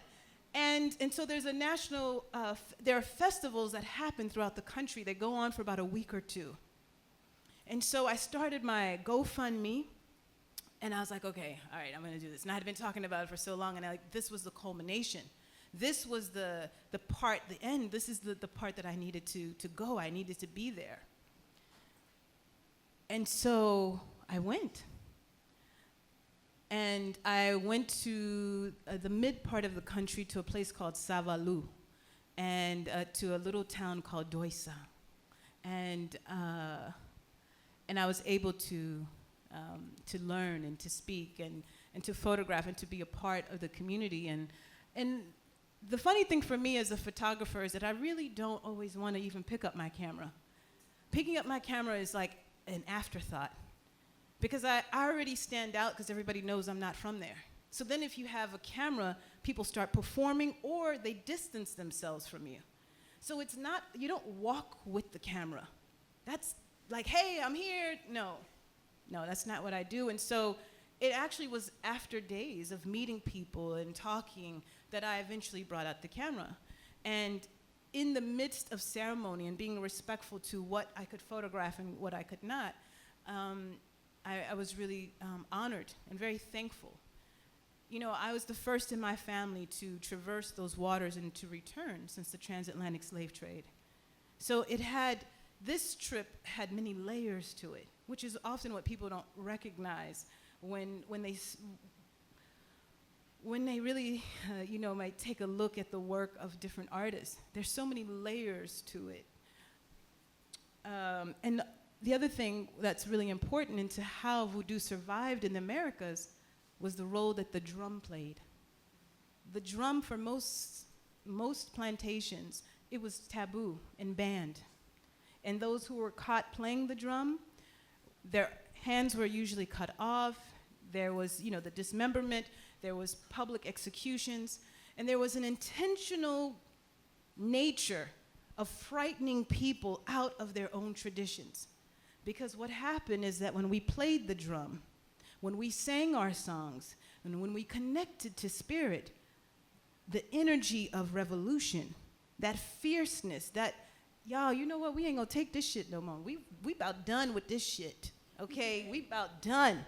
And so there's a national, there are festivals that happen throughout the country. They go on for about a week or two. And so I started my GoFundMe, and I was like, okay, all right, I'm gonna do this. And I had been talking about it for so long, and this was the culmination. This was the part, the end. This is the part that I needed to go. I needed to be there. And so I went. And I went to the mid part of the country to a place called Savalou, and to a little town called Doissa. And I was able to learn and to speak and to photograph and to be a part of the community. And the funny thing for me as a photographer is that I really don't always want to even pick up my camera. Picking up my camera is like an afterthought, because I already stand out because everybody knows I'm not from there. So then if you have a camera, people start performing or they distance themselves from you. So it's not, you don't walk with the camera. That's like, hey, I'm here. No, that's not what I do. And so it actually was after days of meeting people and talking that I eventually brought out the camera. And in the midst of ceremony and being respectful to what I could photograph and what I could not, I was really honored and very thankful. You know, I was the first in my family to traverse those waters and to return since the transatlantic slave trade. So this trip had many layers to it, which is often what people don't recognize when they really, might take a look at the work of different artists. There's so many layers to it. And the other thing that's really important into how voodoo survived in the Americas was the role that the drum played. The drum, for most plantations, it was taboo and banned. And those who were caught playing the drum, their hands were usually cut off. There was, the dismemberment. There was public executions. And there was an intentional nature of frightening people out of their own traditions. Because what happened is that when we played the drum, when we sang our songs, and when we connected to spirit, the energy of revolution, that fierceness, that, y'all, you know what, we ain't gonna take this shit no more. We about done with this shit, okay? We about done.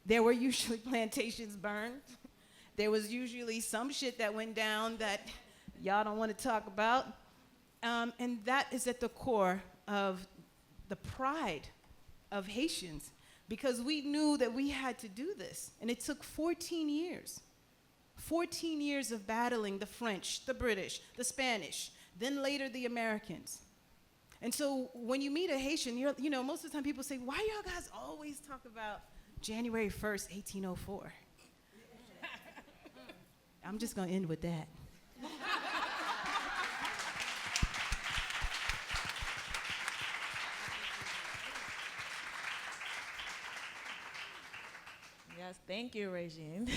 There were usually plantations burned. There was usually some shit that went down that y'all don't wanna talk about. And that is at the core of the pride of Haitians because we knew that we had to do this. And it took 14 years. 14 years of battling the French, the British, the Spanish, then later the Americans. And so when you meet a Haitian, you know, most of the time people say, why y'all guys always talk about January 1st, 1804? I'm just going to end with that. Yes, thank you, Reginê.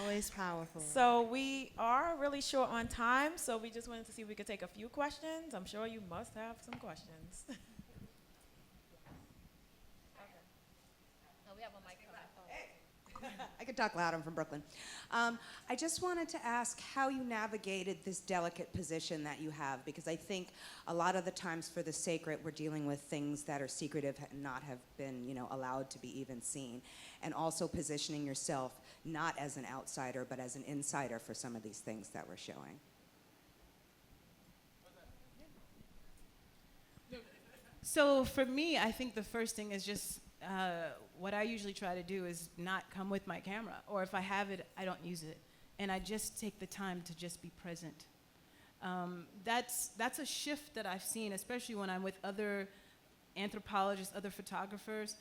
Always powerful. So we are really short on time, so we just wanted to see if we could take a few questions. I'm sure you must have some questions. I could talk loud. I'm from Brooklyn. I just wanted to ask how you navigated this delicate position that you have, because I think a lot of the times for the sacred, we're dealing with things that are secretive and not have been, you know, allowed to be even seen, and also positioning yourself not as an outsider but as an insider for some of these things that we're showing. So for me, I think the first thing is just what I usually try to do is not come with my camera, or if I have it, I don't use it. And I just take the time to just be present. That's a shift that I've seen, especially when I'm with other anthropologists, other photographers,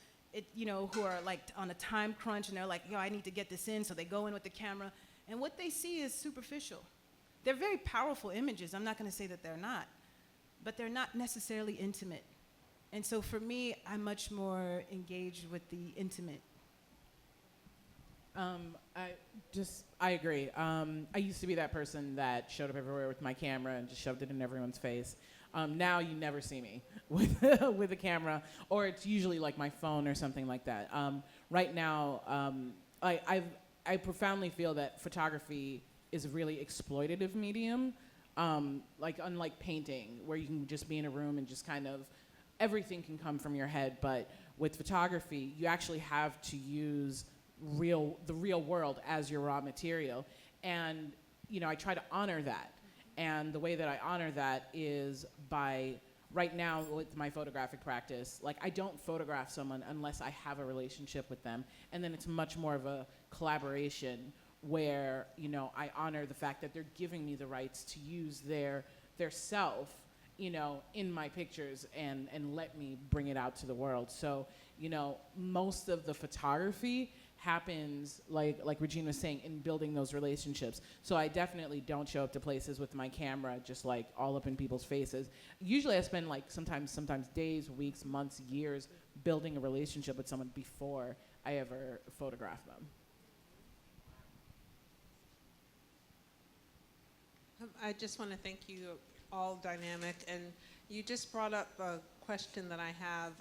you know, who are like on a time crunch and they're like, yo, I need to get this in, so they go in with the camera. And what they see is superficial. They're very powerful images. I'm not going to say that they're not, but they're not necessarily intimate. And so for me, I'm much more engaged with the intimate. I agree. I used to be that person that showed up everywhere with my camera and just shoved it in everyone's face. Now you never see me with a camera, or it's usually like my phone or something like that. Right now, I profoundly feel that photography is a really exploitative medium, like unlike painting, where you can just be in a room and just kind of everything can come from your head. But with photography, you actually have to use the real world as your raw material. And, you know, I try to honor that. And the way that I honor that is by, right now with my photographic practice, like I don't photograph someone unless I have a relationship with them. And then it's much more of a collaboration where, you know, I honor the fact that they're giving me the rights to use their self, you know, in my pictures and let me bring it out to the world. So, you know, most of the photography happens, like Reginê was saying, in building those relationships. So I definitely don't show up to places with my camera just like all up in people's faces. Usually I spend like sometimes days, weeks, months, years building a relationship with someone before I ever photograph them. I just want to thank you all dynamic, and you just brought up a question that I have.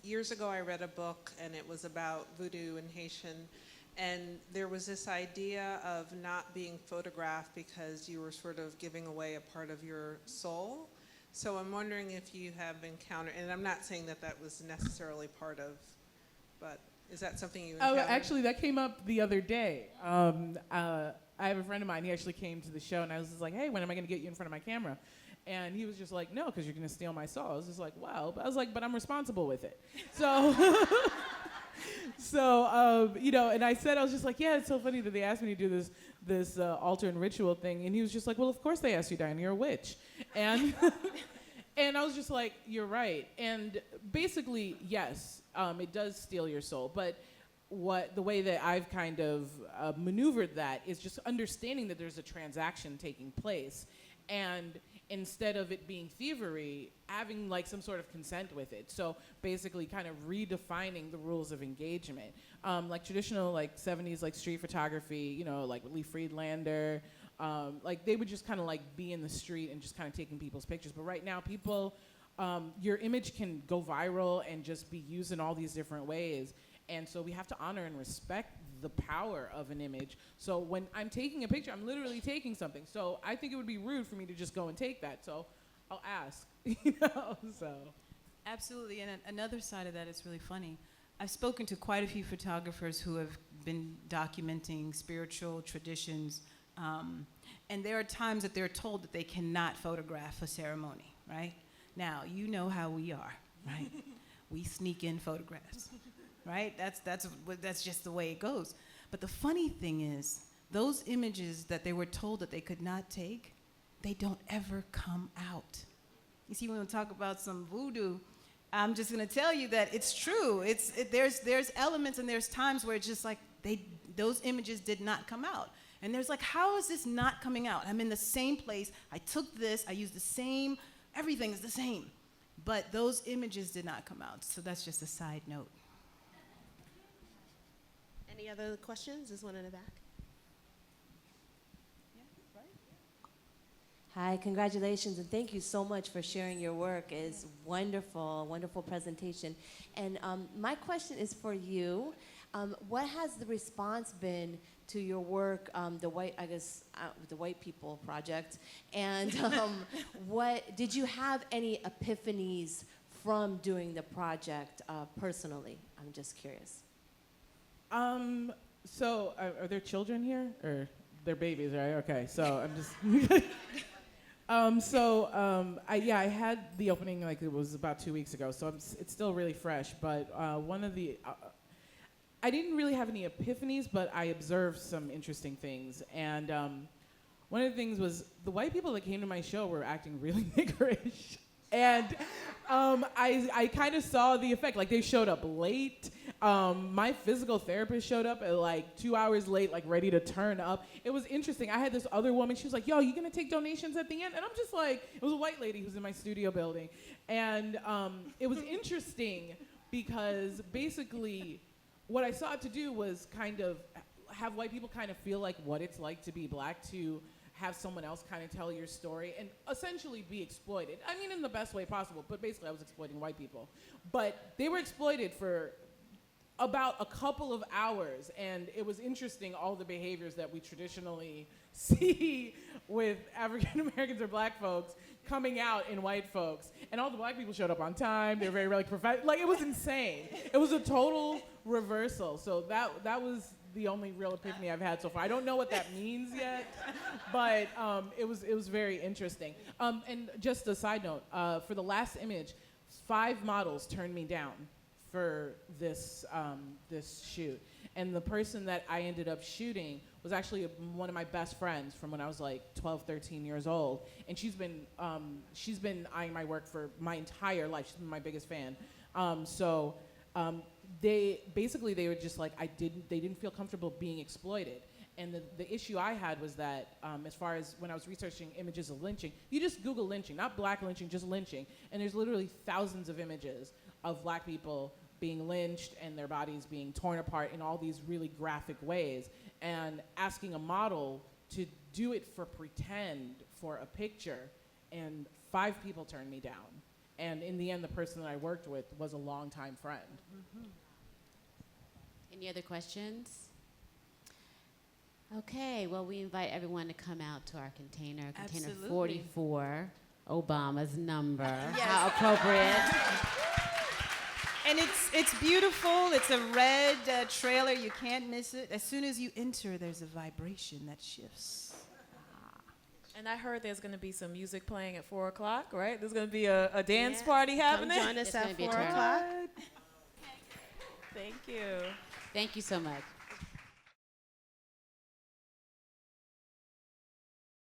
Years ago I read a book and it was about voodoo and Haitian, and there was this idea of not being photographed because you were sort of giving away a part of your soul. So I'm wondering if you have encountered, and I'm not saying that that was necessarily part of, but is that something you encountered? Oh, actually that came up the other day. I have a friend of mine, he actually came to the show and I was just like, hey, when am I gonna get you in front of my camera? And he was just like, no, because you're going to steal my soul. I was just like, wow. But I was like, but I'm responsible with it. So, you know, and I was just like, yeah, it's so funny that they asked me to do this altar and ritual thing. And he was just like, well, of course they asked you, Diane, you're a witch. And, and I was just like, you're right. And basically, yes, it does steal your soul. But the way that I've kind of maneuvered that is just understanding that there's a transaction taking place. And instead of it being thievery, having like some sort of consent with it. So basically kind of redefining the rules of engagement. Like traditional like 70s like street photography, you know, like Lee Friedlander, like they would just kind of like be in the street and just kind of taking people's pictures. But right now people, your image can go viral and just be used in all these different ways. And so we have to honor and respect the power of an image. So when I'm taking a picture, I'm literally taking something. So I think it would be rude for me to just go and take that. So I'll ask, you know, so. Absolutely, and another side of that is really funny. I've spoken to quite a few photographers who have been documenting spiritual traditions, and there are times that they're told that they cannot photograph a ceremony, right? Now, you know how we are, right? we sneak in photographs, right? That's just the way it goes. But the funny thing is, those images that they were told that they could not take, they don't ever come out. You see, when we talk about some voodoo, I'm just going to tell you that it's true. There's elements and there's times where it's just like those images did not come out. And there's like, how is this not coming out? I'm in the same place. I took this. I used the same. Everything is the same. But those images did not come out. So that's just a side note. Any other questions? There's one in the back. Hi, congratulations, and thank you so much for sharing your work. It's wonderful, wonderful presentation. And my question is for you. What has the response been to your work, the White People Project? And what did you have any epiphanies from doing the project personally? I'm just curious. So are there children here, or they're babies, right? Okay, so I'm just. I had the opening, like, it was about 2 weeks ago, so it's still really fresh. But I didn't really have any epiphanies, but I observed some interesting things. And one of the things was the white people that came to my show were acting really niggerish. And I kind of saw the effect. Like, they showed up late. My physical therapist showed up at like 2 hours late, like ready to turn up. It was interesting. I had this other woman. She was like, yo, you gonna take donations at the end? And I'm just like, it was a white lady who's in my studio building. And it was interesting because basically what I sought to do was kind of have white people kind of feel like what it's like to be black, to have someone else kind of tell your story and essentially be exploited. I mean, in the best way possible, but basically I was exploiting white people. But they were exploited for about a couple of hours, and it was interesting, all the behaviors that we traditionally see with African Americans or black folks coming out in white folks. And all the black people showed up on time. They were very, professional. Like, it was insane. It was a total reversal. So that was the only real epiphany I've had so far. I don't know what that means yet, but it was very interesting. And just a side note, for the last image, 5 models turned me down for this shoot. And the person that I ended up shooting was actually one of my best friends from when I was like 12, 13 years old. And she's been eyeing my work for my entire life. She's been my biggest fan. They were just like, they didn't feel comfortable being exploited. And the issue I had was that as far as when I was researching images of lynching, you just Google lynching, not black lynching, just lynching. And there's literally thousands of images of black people being lynched and their bodies being torn apart in all these really graphic ways. And asking a model to do it for pretend for a picture, and 5 people turned me down. And in the end, the person that I worked with was a longtime friend. Mm-hmm. Any other questions? Okay, well, we invite everyone to come out to our container Absolutely. 44, Obama's number. Yes. How appropriate. And it's beautiful. It's a red trailer. You can't miss it. As soon as you enter, there's a vibration that shifts. And I heard there's going to be some music playing at 4 o'clock, right? There's going to be a dance party happening. Come join us It's at gonna be a 4 turn. o'clock. Thank you. Thank you so much.